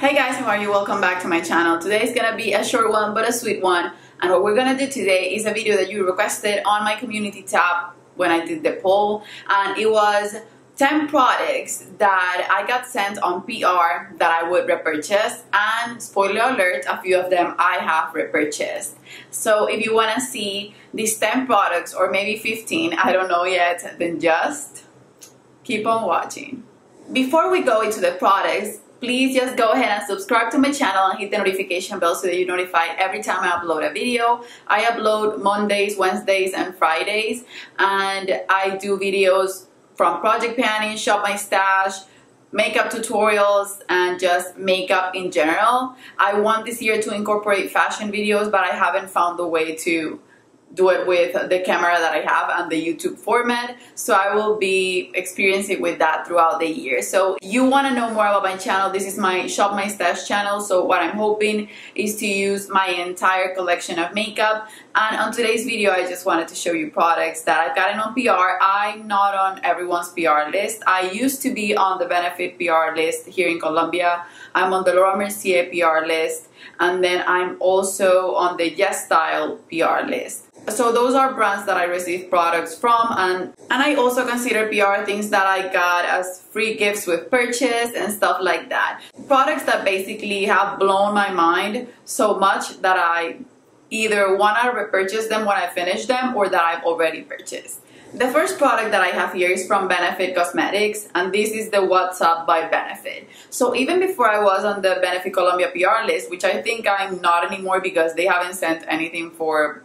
Hey guys, how are you? Welcome back to my channel. Today is gonna be a short one but a sweet one, and what we're gonna do today is a video that you requested on my community tab when I did the poll, and it was 10 products that I got sent on PR that I would repurchase, and spoiler alert, a few of them I have repurchased. So if you want to see these 10 products, or maybe 15, I don't know yet, then just keep on watching. Before we go into the products, please just go ahead and subscribe to my channel and hit the notification bell so that you're notified every time I upload a video. I upload Mondays, Wednesdays, and Fridays, and I do videos from project planning, shop my stash, makeup tutorials, and just makeup in general. I want this year to incorporate fashion videos, but I haven't found the way to do it with the camera that I have and the YouTube format, so I will be experiencing with that throughout the year. So you want to know more about my channel, this is my Shop My Stash channel, so what I'm hoping is to use my entire collection of makeup. And on today's video, I just wanted to show you products that I've gotten on PR. I'm not on everyone's PR list. I used to be on the Benefit PR list here in Colombia. I'm on the Laura Mercier PR list, and then I'm also on the Yes Style PR list. So those are brands that I receive products from, and I also consider PR things that I got as free gifts with purchase and stuff like that. Products that basically have blown my mind so much that I either want to repurchase them when I finish them or that I've already purchased. The first product that I have here is from Benefit Cosmetics, and this is the What's Up by Benefit. So even before I was on the Benefit Colombia PR list, which I think I'm not anymore because they haven't sent anything for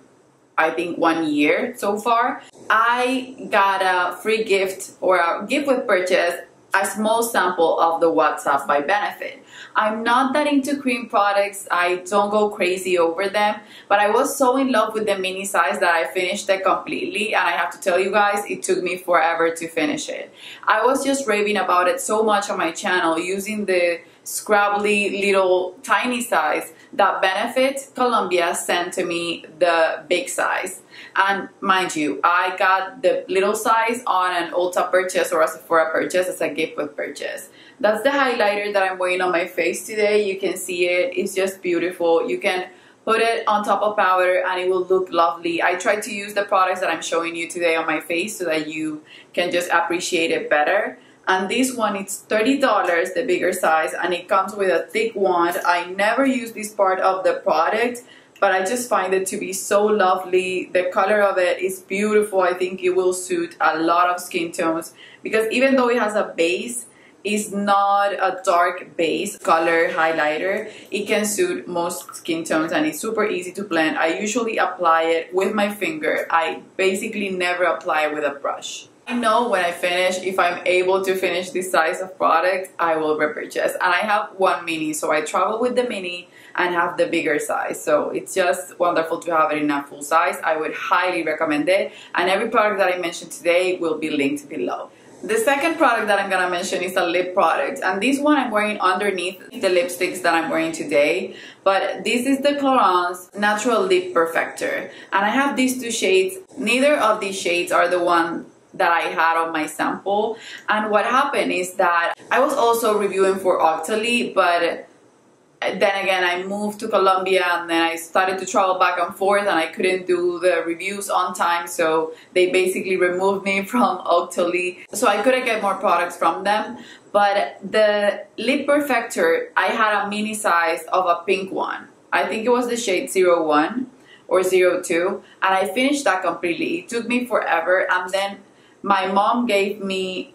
I think 1 year so far, I got a free gift or a gift with purchase, a small sample of the What's Up by Benefit. I'm not that into cream products, I don't go crazy over them, but I was so in love with the mini size that I finished it completely, and I have to tell you guys, it took me forever to finish it. I was just raving about it so much on my channel, using the scrabbly little tiny size that Benefit Colombia sent to me the big size. And mind you, I got the little size on an Ulta purchase or a Sephora purchase as a gift with purchase. That's the highlighter that I'm wearing on my face today. You can see it, it's just beautiful. You can put it on top of powder and it will look lovely. I tried to use the products that I'm showing you today on my face so that you can just appreciate it better. And this one, it's $30, the bigger size, and it comes with a thick wand. I never use this part of the product, but I just find it to be so lovely. The color of it is beautiful. I think it will suit a lot of skin tones, because even though it has a base, it's not a dark base color highlighter. It can suit most skin tones and it's super easy to blend. I usually apply it with my finger. I basically never apply it with a brush. I know when I finish, if I'm able to finish this size of product, I will repurchase. And I have one mini, so I travel with the mini and have the bigger size. So it's just wonderful to have it in a full size. I would highly recommend it. And every product that I mentioned today will be linked below. The second product that I'm gonna mention is a lip product, and this one I'm wearing underneath the lipsticks that I'm wearing today. But this is the Clarins Natural Lip Perfector, and I have these two shades. Neither of these shades are the one that I had on my sample, and what happened is that I was also reviewing for Octoly, but then again I moved to Colombia and then I started to travel back and forth and I couldn't do the reviews on time, so they basically removed me from Octoly, so I couldn't get more products from them. But the Lip Perfector, I had a mini size of a pink one. I think it was the shade 01 or 02, and I finished that completely. It took me forever, and then my mom gave me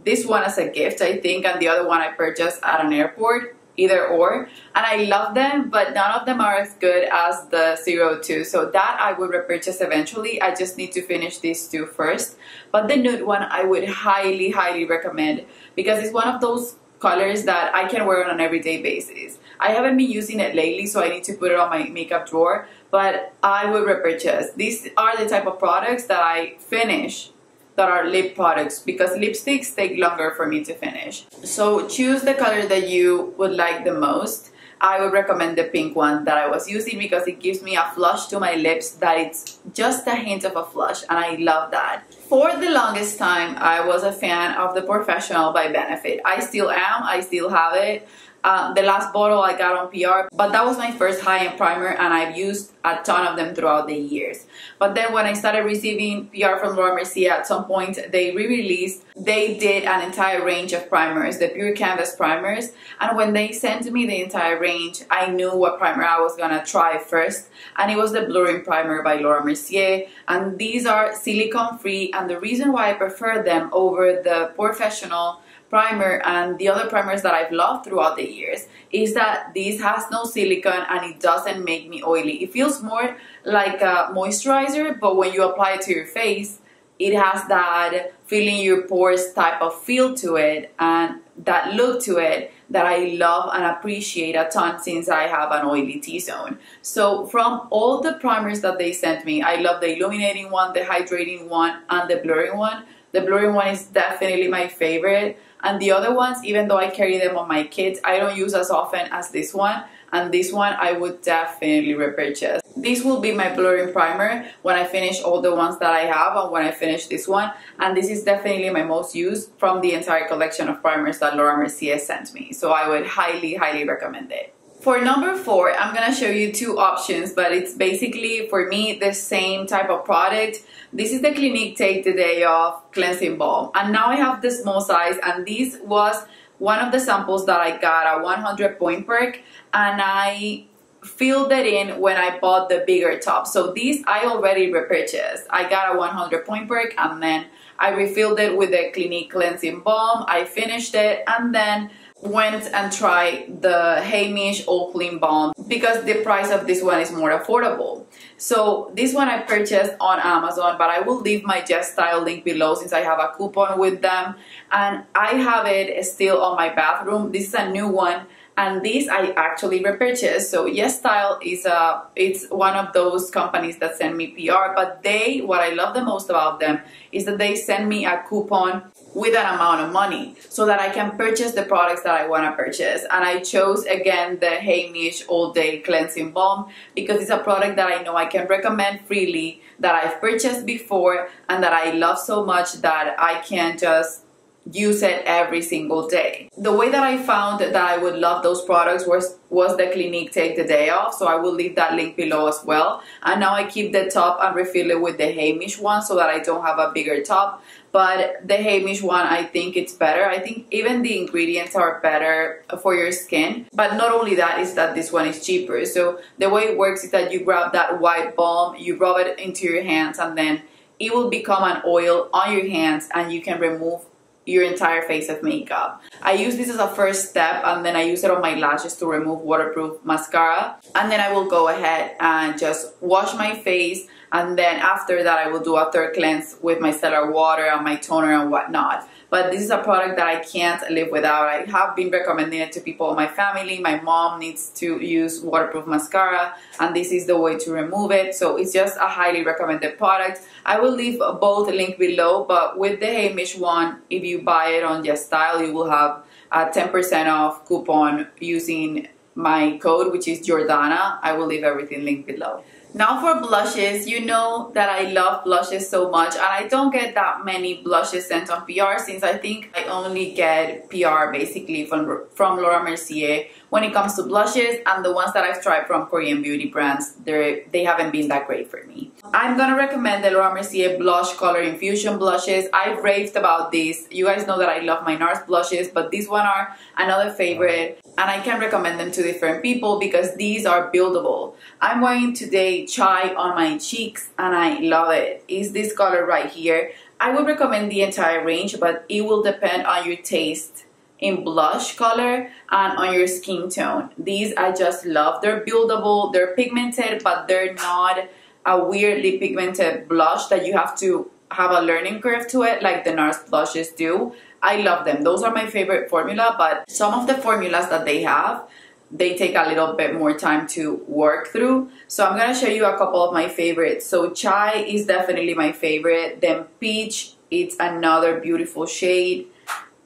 this one as a gift, I think, and the other one I purchased at an airport, either or. And I love them, but none of them are as good as the 02. So that I would repurchase eventually. I just need to finish these two first. But the nude one I would highly, highly recommend, because it's one of those colors that I can wear on an everyday basis. I haven't been using it lately, so I need to put it on my makeup drawer, but I would repurchase. These are the type of products that I finish that are lip products, because lipsticks take longer for me to finish. So choose the color that you would like the most. I would recommend the pink one that I was using because it gives me a flush to my lips that it's just a hint of a flush, and I love that. For the longest time, I was a fan of the Professional by Benefit. I still am, I still have it. The last bottle I got on PR, but that was my first high-end primer, and I've used a ton of them throughout the years. But then when I started receiving PR from Laura Mercier, at some point they did an entire range of primers, the Pure Canvas primers, and when they sent me the entire range, I knew what primer I was gonna try first, and it was the Blurring Primer by Laura Mercier. And these are silicone free, and the reason why I prefer them over the Professional primer and the other primers that I've loved throughout the years is that this has no silicone and it doesn't make me oily. It feels more like a moisturizer, but when you apply it to your face, it has that filling your pores type of feel to it and that look to it that I love and appreciate a ton since I have an oily T-zone. So from all the primers that they sent me, I love the illuminating one, the hydrating one, and the blurring one. The blurring one is definitely my favorite. And the other ones, even though I carry them on my kids, I don't use as often as this one. And this one I would definitely repurchase. This will be my blurring primer when I finish all the ones that I have and when I finish this one. And this is definitely my most used from the entire collection of primers that Laura Mercier sent me. So I would highly, highly recommend it. For number 4, I'm gonna show you 2 options, but it's basically, for me, the same type of product. This is the Clinique Take the Day Off Cleansing Balm. And now I have the small size, and this was one of the samples that I got at 100 Point Perk, and I filled it in when I bought the bigger top. So these I already repurchased. I got a 100 Point Perk, and then I refilled it with the Clinique Cleansing Balm. I finished it, and then went and tried the Heimish All Clean Balm because the price of this one is more affordable. So this one I purchased on Amazon, but I will leave my Just Style link below since I have a coupon with them, and I have it still on my bathroom. This is a new one, and this I actually repurchased. So Yes Style is it's one of those companies that send me PR, but what I love the most about them is that they send me a coupon with an amount of money so that I can purchase the products that I want to purchase. And I chose again the Heimish All Day Cleansing Balm because it's a product that I know I can recommend freely, that I've purchased before, and that I love so much that I can just use it every single day. The way that I found that I would love those products was the Clinique Take the Day Off, so I will leave that link below as well. And now I keep the top and refill it with the Heimish one so that I don't have a bigger top. But the Heimish one, I think it's better. I think even the ingredients are better for your skin. But not only that, is that this one is cheaper. So the way it works is that you grab that white balm, you rub it into your hands, and then it will become an oil on your hands, and you can remove your entire face of makeup. I use this as a first step, and then I use it on my lashes to remove waterproof mascara, and then I will go ahead and just wash my face, and then after that I will do a third cleanse with my micellar water and my toner and whatnot. But this is a product that I can't live without. I have been recommending it to people in my family. My mom needs to use waterproof mascara, and this is the way to remove it. So it's just a highly recommended product. I will leave both link below, but with the Heimish one, if you buy it on Just Style, you will have a 10% off coupon using my code, which is Jordana. I will leave everything linked below. Now for blushes, you know that I love blushes so much, and I don't get that many blushes sent on PR since I think I only get PR basically from Laura Mercier when it comes to blushes, and the ones that I've tried from Korean beauty brands, they haven't been that great for me. I'm gonna recommend the Laura Mercier Blush Color Infusion blushes. I've raved about these. You guys know that I love my NARS blushes, but these one are another favorite, and I can recommend them to different people because these are buildable. I'm wearing today Chai on my cheeks, and I love it. It's this color right here. I would recommend the entire range, but it will depend on your taste in blush color and on your skin tone. These I just love. They're buildable, they're pigmented, but they're not a weirdly pigmented blush that you have to have a learning curve to it like the NARS blushes do. I love them. Those are my favorite formula, but some of the formulas that they have, they take a little bit more time to work through. So I'm gonna show you a couple of my favorites. So Chai is definitely my favorite. Then Peach, it's another beautiful shade.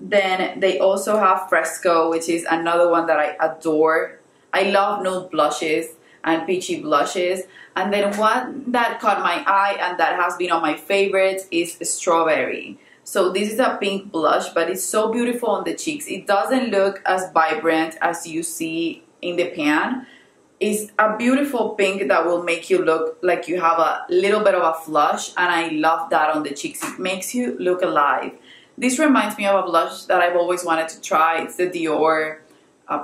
Then they also have Fresco, which is another one that I adore. I love nude blushes and peachy blushes. And then one that caught my eye and that has been on my favorites is Strawberry. So this is a pink blush, but it's so beautiful on the cheeks. It doesn't look as vibrant as you see in the pan. It's a beautiful pink that will make you look like you have a little bit of a flush, and I love that on the cheeks. It makes you look alive. This reminds me of a blush that I've always wanted to try. It's the Dior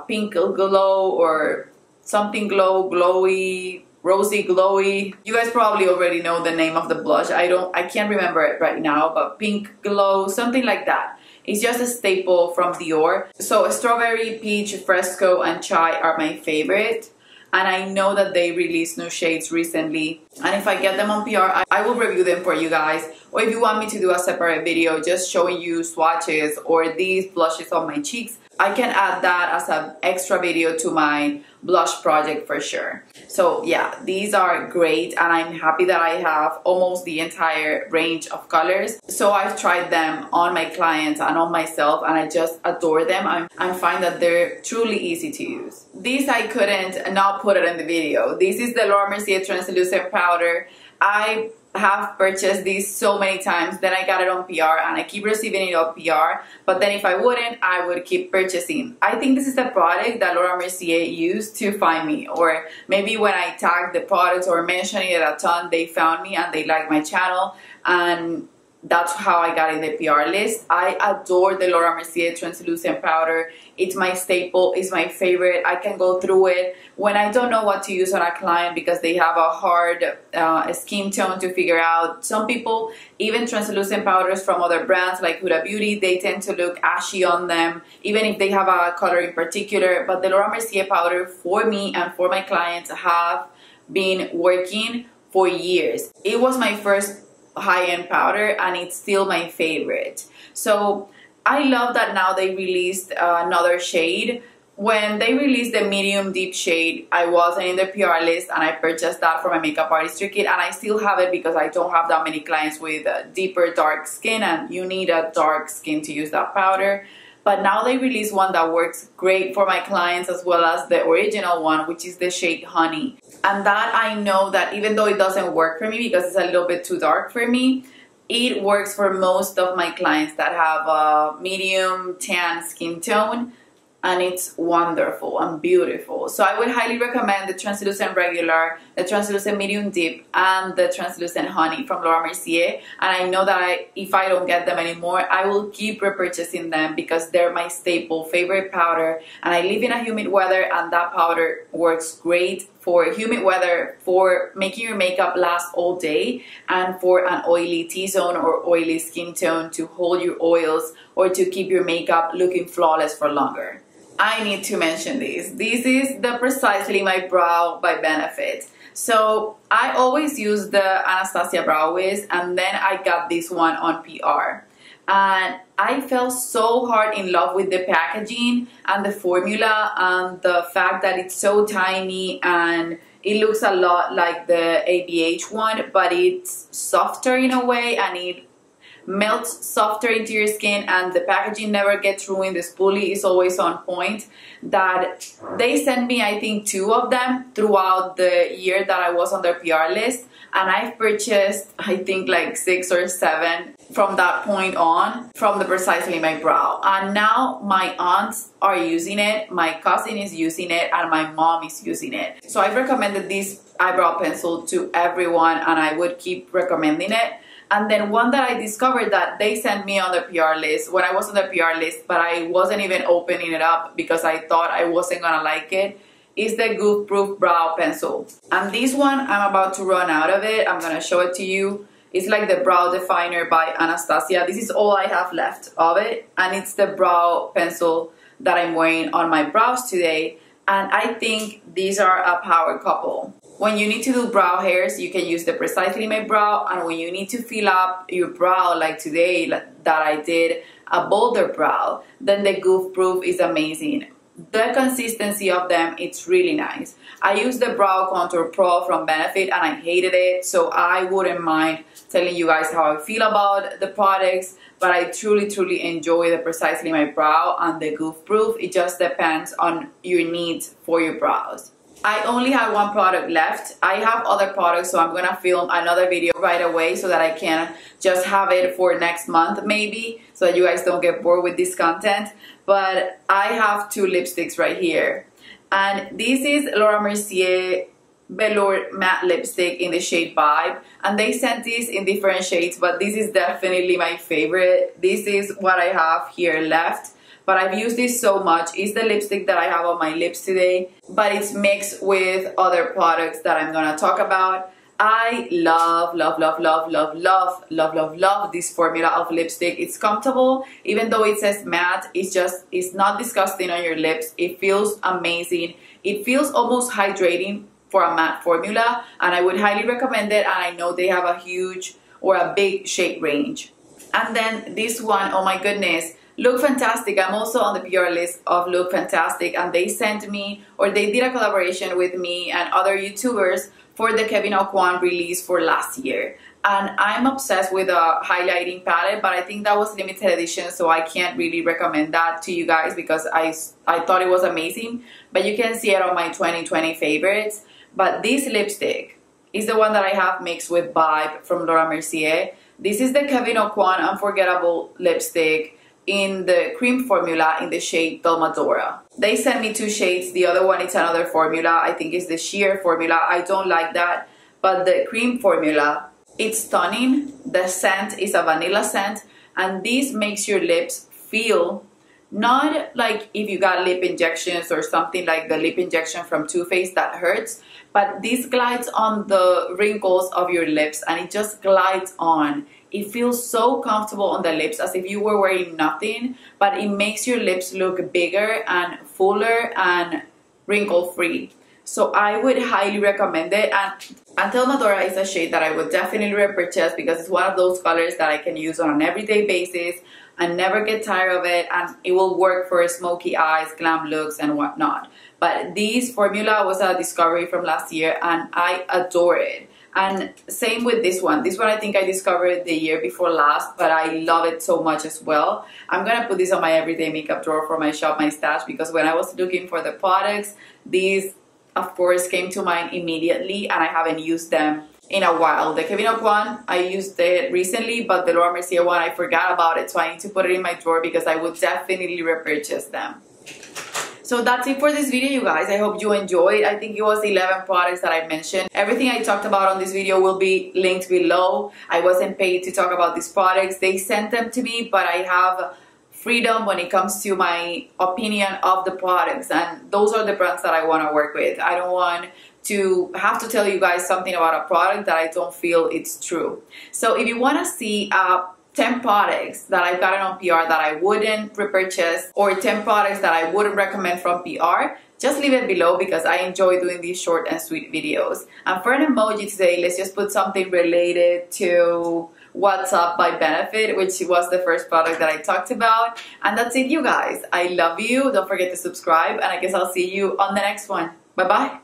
Pink Glow or something glowy, rosy glowy. You guys probably already know the name of the blush. I can't remember it right now, but Pink Glow, something like that. It's just a staple from Dior. So strawberry, peach, fresco, and chai are my favorite. And I know that they released new shades recently. And if I get them on PR, I will review them for you guys. Or if you want me to do a separate video just showing you swatches or these blushes on my cheeks, I can add that as an extra video to my blush project for sure. So yeah, these are great, and I'm happy that I have almost the entire range of colors. So I've tried them on my clients and on myself, and I just adore them. I find that they're truly easy to use. These I couldn't not put it in the video. This is the Laura Mercier translucent powder. I have purchased these so many times, then I got it on PR and I keep receiving it on PR, but then if I wouldn't, I would keep purchasing. I think this is the product that Laura Mercier used to find me, or maybe when I tagged the products or mentioning it a ton, they found me and they liked my channel, and that's how I got in the PR list. I adore the Laura Mercier translucent powder. It's my staple, it's my favorite. I can go through it when I don't know what to use on a client because they have a hard skin tone to figure out. Some people, even translucent powders from other brands like Huda Beauty, they tend to look ashy on them, even if they have a color in particular. But the Laura Mercier powder for me and for my clients have been working for years. It was my first high-end powder and it's still my favorite. So I love that now they released another shade. When they released the medium deep shade, I wasn't in the PR list and I purchased that for my makeup artistry kit, and I still have it because I don't have that many clients with deeper dark skin, and you need a dark skin to use that powder. But now they released one that works great for my clients as well as the original one, which is the shade Honey. And that I know that even though it doesn't work for me because it's a little bit too dark for me, it works for most of my clients that have a medium tan skin tone, and it's wonderful and beautiful. So I would highly recommend the translucent regular, the translucent medium deep, and the translucent honey from Laura Mercier. And I know that if I don't get them anymore, I will keep repurchasing them because they're my staple favorite powder. And I live in a humid weather, and that powder works great for humid weather, for making your makeup last all day, and for an oily T-zone or oily skin tone to hold your oils or to keep your makeup looking flawless for longer. I need to mention this. This is the Precisely My Brow by Benefit. So I always use the Anastasia Brow Wiz, and then I got this one on PR. And I fell so hard in love with the packaging and the formula and the fact that it's so tiny and it looks a lot like the ABH one, but it's softer in a way and it melts softer into your skin, and the packaging never gets ruined. The spoolie is always on point. That they sent me, I think, 2 of them throughout the year that I was on their PR list, and I've purchased, I think, like 6 or 7 from that point on from the Precisely My Brow. And now my aunts are using it, my cousin is using it, and my mom is using it. So I've recommended this eyebrow pencil to everyone, and I would keep recommending it. And then one that I discovered that they sent me on the PR list when I was on the PR list, but I wasn't even opening it up because I thought I wasn't gonna like it, is the Goof Proof Brow Pencil. And this one, I'm about to run out of it. I'm gonna show it to you. It's like the Brow Definer by Anastasia. This is all I have left of it. And it's the brow pencil that I'm wearing on my brows today. And I think these are a power couple. When you need to do brow hairs, you can use the Precisely My Brow, and when you need to fill up your brow like today that I did, a bolder brow, then the Goof Proof is amazing. The consistency of them, it's really nice. I used the Brow Contour Pro from Benefit and I hated it, so I wouldn't mind telling you guys how I feel about the products, but I truly enjoy the Precisely My Brow and the Goof Proof. It just depends on your needs for your brows. I only have one product left. I have other products, so I'm gonna film another video right away so that I can just have it for next month maybe, so that you guys don't get bored with this content. But I have two lipsticks right here, and this is Laura Mercier Velour Matte Lipstick in the shade Vibe, and they sent this in different shades, but this is definitely my favorite. This is what I have here left, but I've used this so much. It's the lipstick that I have on my lips today, but it's mixed with other products that I'm gonna talk about. I love this formula of lipstick. It's comfortable, even though it says matte. It's not disgusting on your lips. It feels amazing. It feels almost hydrating for a matte formula, and I would highly recommend it. And I know they have a huge or a big shade range. And then this one, oh my goodness, Look Fantastic. I'm also on the PR list of Look Fantastic, and they sent me, or they did a collaboration with me and other YouTubers for the Kevyn Aucoin release for last year. And I'm obsessed with a highlighting palette, but I think that was limited edition, so I can't really recommend that to you guys because I thought it was amazing. But you can see it on my 2020 favorites. But this lipstick is the one that I have mixed with Vibe from Laura Mercier. This is the Kevyn Aucoin Unforgettable lipstick in the cream formula in the shade Belmadora. They sent me two shades. The other one is another formula. I think it's the sheer formula. I don't like that. But the cream formula, it's stunning. The scent is a vanilla scent. And this makes your lips feel not like if you got lip injections or something like the lip injection from Too Faced that hurts. But this glides on the wrinkles of your lips, and it just glides on. It feels so comfortable on the lips, as if you were wearing nothing, but it makes your lips look bigger and fuller and wrinkle-free. So I would highly recommend it. And Belmadora is a shade that I would definitely repurchase because it's one of those colors that I can use on an everyday basis and never get tired of it, and it will work for smoky eyes, glam looks, and whatnot. But this formula was a discovery from last year, and I adore it. And same with this one. This one I think I discovered the year before last, but I love it so much as well. I'm gonna put this on my everyday makeup drawer for my Shop My Stash, because when I was looking for the products, these of course came to mind immediately, and I haven't used them in a while. The Kevyn Aucoin, I used it recently, but the Laura Mercier one, I forgot about it, so I need to put it in my drawer because I would definitely repurchase them. So that's it for this video, you guys. I hope you enjoyed. I think it was 11 products that I mentioned. Everything I talked about on this video will be linked below. I wasn't paid to talk about these products. They sent them to me, but I have freedom when it comes to my opinion of the products, and those are the brands that I want to work with. I don't want to have to tell you guys something about a product that I don't feel it's true. So if you want to see 10 products that I've gotten on PR that I wouldn't repurchase, or 10 products that I wouldn't recommend from PR, just leave it below because I enjoy doing these short and sweet videos. And for an emoji today, let's just put something related to What's Up by Benefit, which was the first product that I talked about. And that's it, you guys. I love you. Don't forget to subscribe, and I guess I'll see you on the next one. Bye-bye.